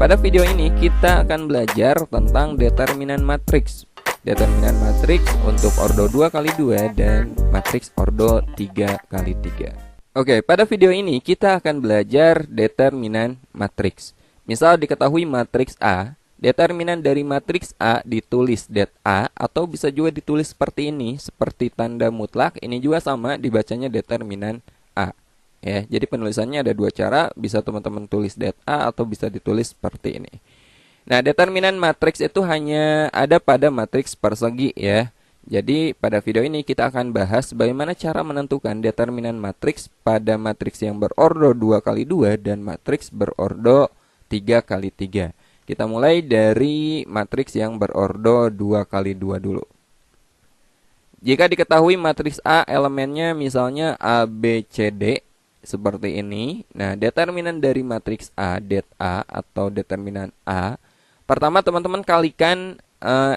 pada video ini kita akan belajar tentang determinan matriks. Determinan matriks untuk ordo 2x2 dan matriks ordo 3x3. Oke, pada video ini kita akan belajar determinan matriks. Misal diketahui matriks A, determinan dari matriks A ditulis det A atau bisa juga ditulis seperti ini, seperti tanda mutlak. Ini juga sama dibacanya determinan A. Ya, jadi penulisannya ada dua cara, bisa teman-teman tulis det A atau bisa ditulis seperti ini. Nah, determinan matriks itu hanya ada pada matriks persegi ya. Jadi pada video ini kita akan bahas bagaimana cara menentukan determinan matriks pada matriks yang berordo 2x2 dan matriks berordo 3x3. Kita mulai dari matriks yang berordo 2x2 dulu. Jika diketahui matriks A elemennya misalnya A, B, C, D seperti ini. Nah, determinan dari matriks A, det A atau determinan A. Pertama teman-teman kalikan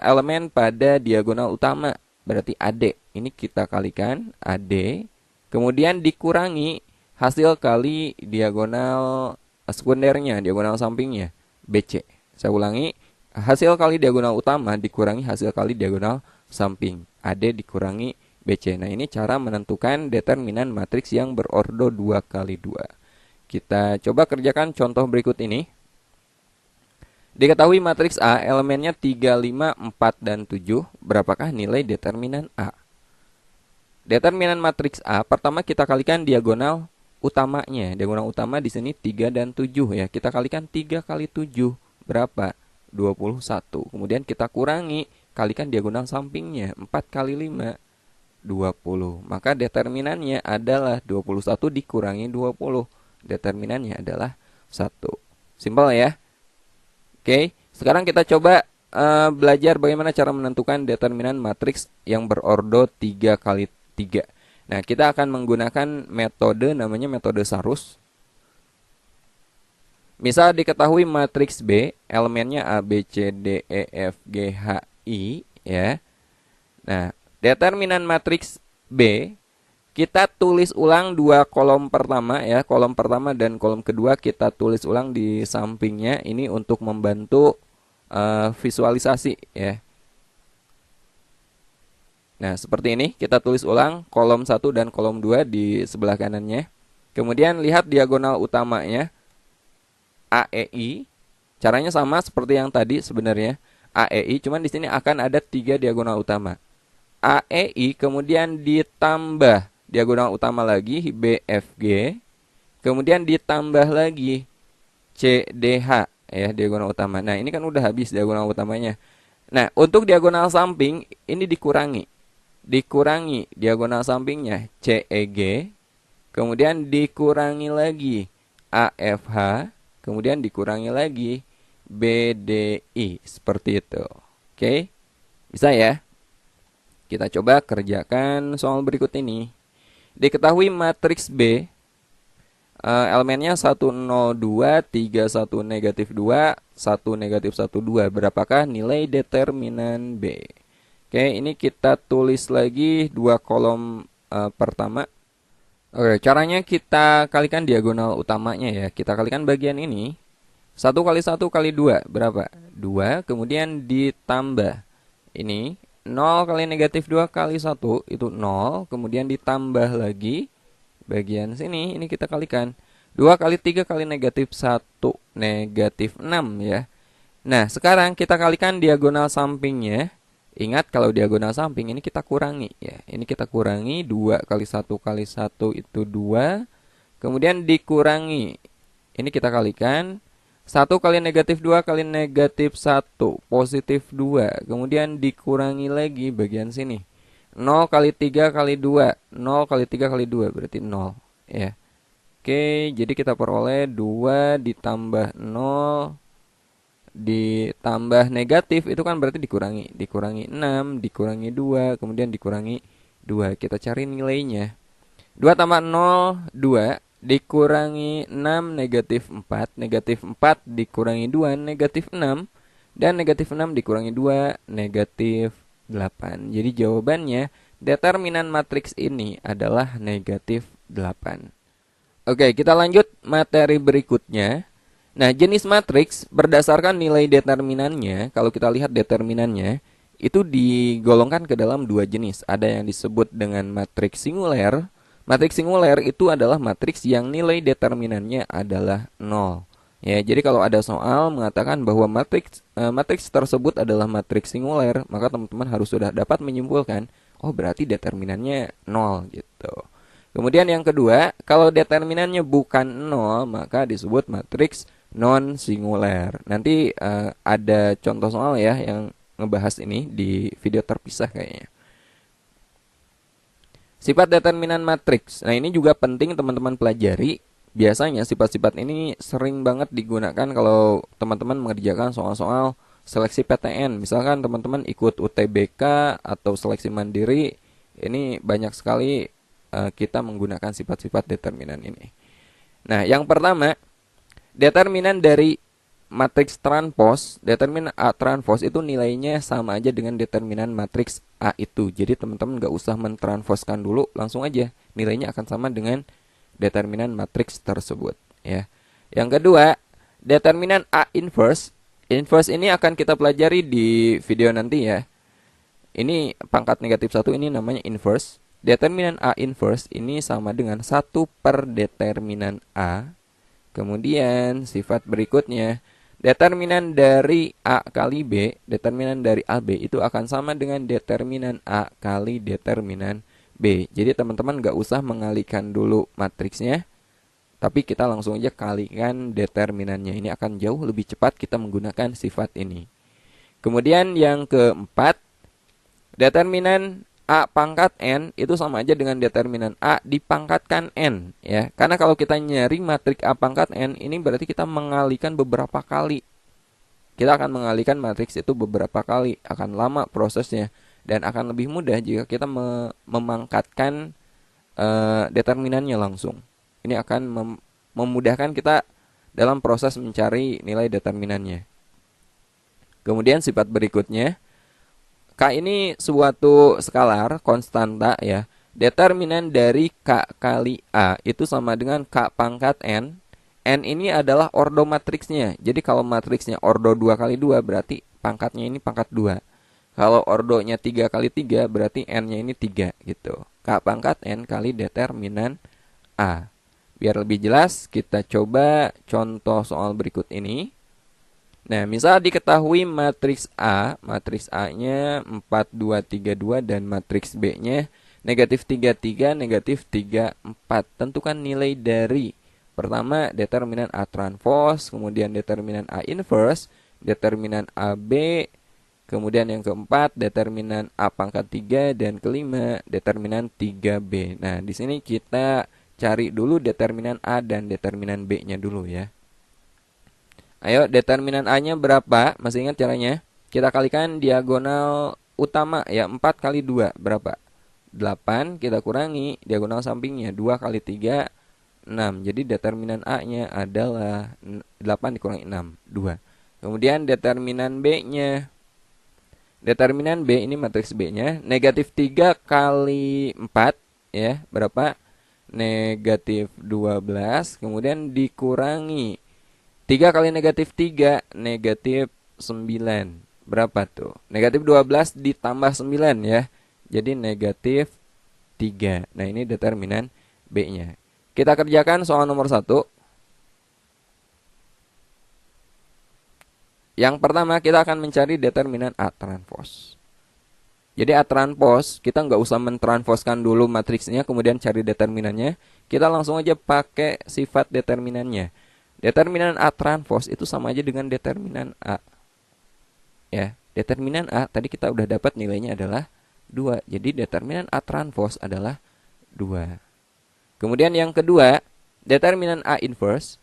elemen pada diagonal utama, berarti AD. Ini kita kalikan AD, kemudian dikurangi hasil kali diagonal sekundernya, diagonal sampingnya, BC. Saya ulangi, hasil kali diagonal utama dikurangi hasil kali diagonal samping, AD dikurangi BC. Nah, ini cara menentukan determinan matriks yang berordo 2x2. Kita coba kerjakan contoh berikut ini. Diketahui matriks A elemennya 3, 5, 4, dan 7. Berapakah nilai determinan A? Determinan matriks A pertama kita kalikan diagonal utamanya. Diagonal utama di sini 3 dan 7 ya. Kita kalikan 3 kali 7 berapa? 21. Kemudian kita kurangi, kalikan diagonal sampingnya 4 kali 5 20. Maka determinannya adalah 21 dikurangi 20. Determinannya adalah 1. Simpel ya. Oke, sekarang kita coba belajar bagaimana cara menentukan determinan matriks yang berordo 3x3. Nah, kita akan menggunakan metode namanya metode Sarus. Misal diketahui matriks B, elemennya A, B, C, D, E, F, G, H, I ya. Nah, determinan matriks B kita tulis ulang dua kolom pertama ya, kolom pertama dan kolom kedua kita tulis ulang di sampingnya. Ini untuk membantu visualisasi ya. Nah, seperti ini kita tulis ulang kolom 1 dan kolom 2 di sebelah kanannya. Kemudian lihat diagonal utamanya AEI. Caranya sama seperti yang tadi sebenarnya. AEI, cuman di sini akan ada 3 diagonal utama. AEI kemudian ditambah diagonal utama lagi BFG, kemudian ditambah lagi CDH ya, diagonal utama. Nah, ini kan udah habis diagonal utamanya. Nah, untuk diagonal samping ini dikurangi diagonal sampingnya CEG, kemudian dikurangi lagi AFH, kemudian dikurangi lagi BDI, seperti itu. Oke, bisa ya. Kita coba kerjakan soal berikut ini. Diketahui matriks B elemennya 1, 0, 2, 3, 1, negatif 2, 1, negatif 1, 2. Berapakah nilai determinan B? Oke, ini kita tulis lagi dua kolom pertama. Oke, caranya kita kalikan diagonal utamanya ya. Kita kalikan bagian ini. 1 kali 1 kali 2 berapa? 2, kemudian ditambah ini 0 kali negatif 2 kali 1 itu 0. Kemudian ditambah lagi bagian sini. Ini kita kalikan 2 kali 3 kali negatif 1 negatif 6 ya. Nah, sekarang kita kalikan diagonal sampingnya. Ingat kalau diagonal samping ini kita kurangi ya. Ini kita kurangi 2 kali 1 kali 1 itu 2. Kemudian dikurangi. Ini kita kalikan 1 kali negatif 2 kali negatif 1, positif 2. Kemudian dikurangi lagi bagian sini. 0 kali 3 kali 2. 0 kali 3 kali 2 berarti 0. Ya. Oke, jadi kita peroleh 2 ditambah 0 ditambah negatif. Itu kan berarti dikurangi. Dikurangi 6, dikurangi 2, kemudian dikurangi 2. Kita cari nilainya. 2 tambah 0, 2. Dikurangi 6 negatif 4. Negatif 4 dikurangi 2 negatif 6. Dan negatif 6 dikurangi 2 negatif 8. Jadi jawabannya determinan matriks ini adalah negatif 8. Oke, kita lanjut materi berikutnya. Nah, jenis matriks berdasarkan nilai determinannya, kalau kita lihat determinannya, itu digolongkan ke dalam dua jenis. Ada yang disebut dengan matriks singuler. Matriks singuler itu adalah matriks yang nilai determinannya adalah 0. Ya, jadi kalau ada soal mengatakan bahwa matriks tersebut adalah matriks singuler, maka teman-teman harus sudah dapat menyimpulkan, oh berarti determinannya 0 gitu. Kemudian yang kedua, kalau determinannya bukan 0, maka disebut matriks non singuler. Nanti ada contoh soal ya yang ngebahas ini di video terpisah kayaknya. Sifat determinan matriks. Nah, ini juga penting teman-teman pelajari. Biasanya sifat-sifat ini sering banget digunakan kalau teman-teman mengerjakan soal-soal seleksi PTN. Misalkan teman-teman ikut UTBK atau seleksi mandiri, ini banyak sekali kita menggunakan sifat-sifat determinan ini. Nah, yang pertama, determinan dari matriks transpos, determinan A transpos itu nilainya sama aja dengan determinan matriks A itu. Jadi teman-teman nggak usah mentransposkan dulu, langsung aja nilainya akan sama dengan determinan matriks tersebut. Ya. Yang kedua, determinan A inverse. Inverse ini akan kita pelajari di video nanti ya. Ini pangkat negatif 1 ini namanya inverse. Determinan A inverse ini sama dengan 1 per determinan A. Kemudian sifat berikutnya, determinan dari A kali B, determinan dari AB itu akan sama dengan determinan A kali determinan B. Jadi teman-teman nggak usah mengalihkan dulu matriksnya, tapi kita langsung aja kalikan determinannya. Ini akan jauh lebih cepat kita menggunakan sifat ini. Kemudian yang keempat, determinan A pangkat N itu sama aja dengan determinan A dipangkatkan N ya. Karena kalau kita nyari matriks A pangkat N ini berarti kita mengalihkan beberapa kali. Kita akan mengalihkan matriks itu beberapa kali, akan lama prosesnya dan akan lebih mudah jika kita memangkatkan determinannya langsung. Ini akan memudahkan kita dalam proses mencari nilai determinannya. Kemudian sifat berikutnya, K ini suatu skalar konstanta ya. Determinan dari K kali A itu sama dengan K pangkat N. N ini adalah ordo matriksnya. Jadi kalau matriksnya ordo 2 kali 2 berarti pangkatnya ini pangkat 2. Kalau ordonya 3 kali 3 berarti N-nya ini 3 gitu. K pangkat N kali determinan A. Biar lebih jelas kita coba contoh soal berikut ini. Nah, misal diketahui matriks A-nya 4, 2, 3, 2 dan matriks B-nya negatif 3, 3, negatif 3, 4. Tentukan nilai dari pertama determinan A transpos, kemudian determinan A inverse, determinan AB, kemudian yang keempat determinan A pangkat 3 dan kelima determinan 3B. Nah, di sini kita cari dulu determinan A dan determinan B-nya dulu ya. Ayo, determinan A-nya berapa? Masih ingat caranya? Kita kalikan diagonal utama ya, 4 kali 2 berapa? 8, kita kurangi diagonal sampingnya, 2 kali 3, 6. Jadi determinan A-nya adalah 8 dikurangi 6, 2. Kemudian determinan B-nya. Determinan B ini matriks B-nya, negatif 3 kali 4 ya, berapa? Negatif 12, kemudian dikurangi 3 kali negatif 3, negatif 9. Berapa tuh? Negatif 12 ditambah 9 ya. Jadi negatif 3. Nah, ini determinan B-nya. Kita kerjakan soal nomor 1. Yang pertama kita akan mencari determinan A transpos. Jadi A transpos, kita nggak usah mentransposkan dulu matriksnya, kemudian cari determinannya. Kita langsung aja pakai sifat determinannya. Determinan A transpos itu sama aja dengan determinan A. Ya, determinan A tadi kita udah dapat nilainya adalah 2. Jadi determinan A transpos adalah 2. Kemudian yang kedua, determinan A inverse.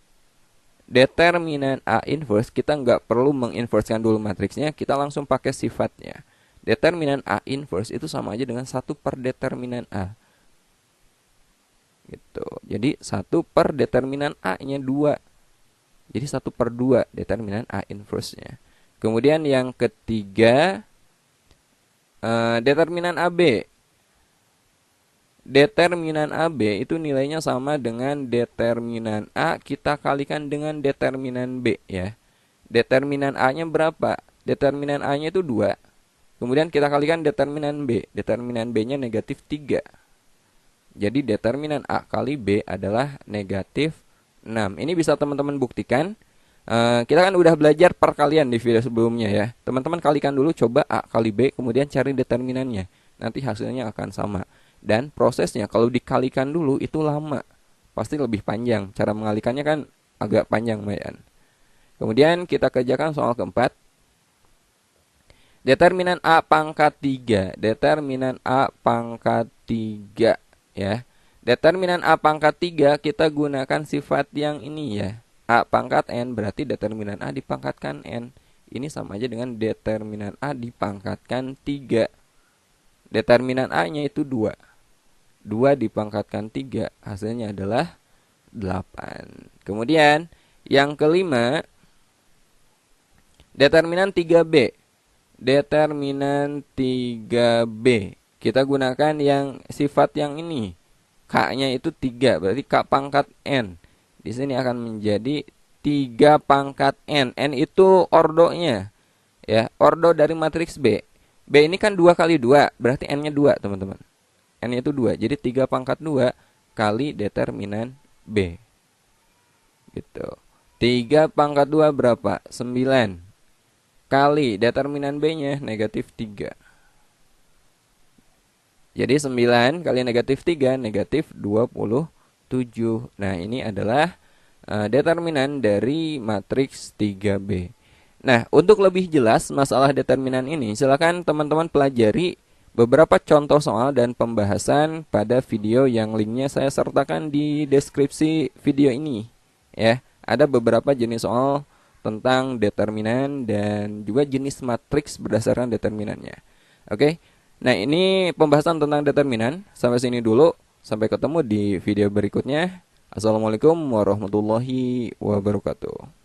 Determinan A inverse kita nggak perlu menginversekan dulu matriksnya, kita langsung pakai sifatnya. Determinan A inverse itu sama aja dengan 1 per determinan A. Gitu. Jadi 1 per determinan A-nya 2. Jadi 1 per 2 determinan A inverse-nya. Kemudian yang ketiga, determinan AB. determinan AB itu nilainya sama dengan determinan A kita kalikan dengan determinan B ya. Determinan A-nya berapa? Determinan A-nya itu 2. Kemudian kita kalikan determinan B. Determinan B-nya negatif 3. Jadi determinan A kali B adalah negatif 6. Ini bisa teman-teman buktikan. Kita kan udah belajar perkalian di video sebelumnya ya. Teman-teman kalikan dulu coba A kali B, kemudian cari determinannya. Nanti hasilnya akan sama. Dan prosesnya kalau dikalikan dulu itu lama. Pasti lebih panjang. Cara mengalikannya kan agak panjang, Mayan. Kemudian kita kerjakan soal keempat. Determinan A pangkat 3. Determinan A pangkat 3 ya. Determinan A pangkat 3 kita gunakan sifat yang ini ya. A pangkat N berarti determinan A dipangkatkan N. Ini sama aja dengan determinan A dipangkatkan 3. Determinan A-nya itu 2. 2 dipangkatkan 3 hasilnya adalah 8. Kemudian yang kelima, determinan 3B. Determinan 3B. Kita gunakan yang sifat yang ini. K-nya itu 3, berarti K pangkat N. Di sini akan menjadi 3 pangkat N. N itu ordonya. Ya, ordo dari matriks B. B ini kan 2 kali 2, berarti N-nya 2, teman-teman. N-nya itu 2. Jadi 3 pangkat 2 kali determinan B. Gitu. 3 pangkat 2 berapa? 9. Kali determinan B-nya negatif 3. Jadi 9 kali negatif 3, negatif 27. Nah, ini adalah determinan dari matriks 3B. Nah, untuk lebih jelas masalah determinan ini, silakan teman-teman pelajari beberapa contoh soal dan pembahasan pada video yang linknya saya sertakan di deskripsi video ini. Ya, ada beberapa jenis soal tentang determinan dan juga jenis matriks berdasarkan determinannya. Oke. Nah, ini pembahasan tentang determinan. Sampai sini dulu. Sampai ketemu di video berikutnya. Assalamualaikum warahmatullahi wabarakatuh.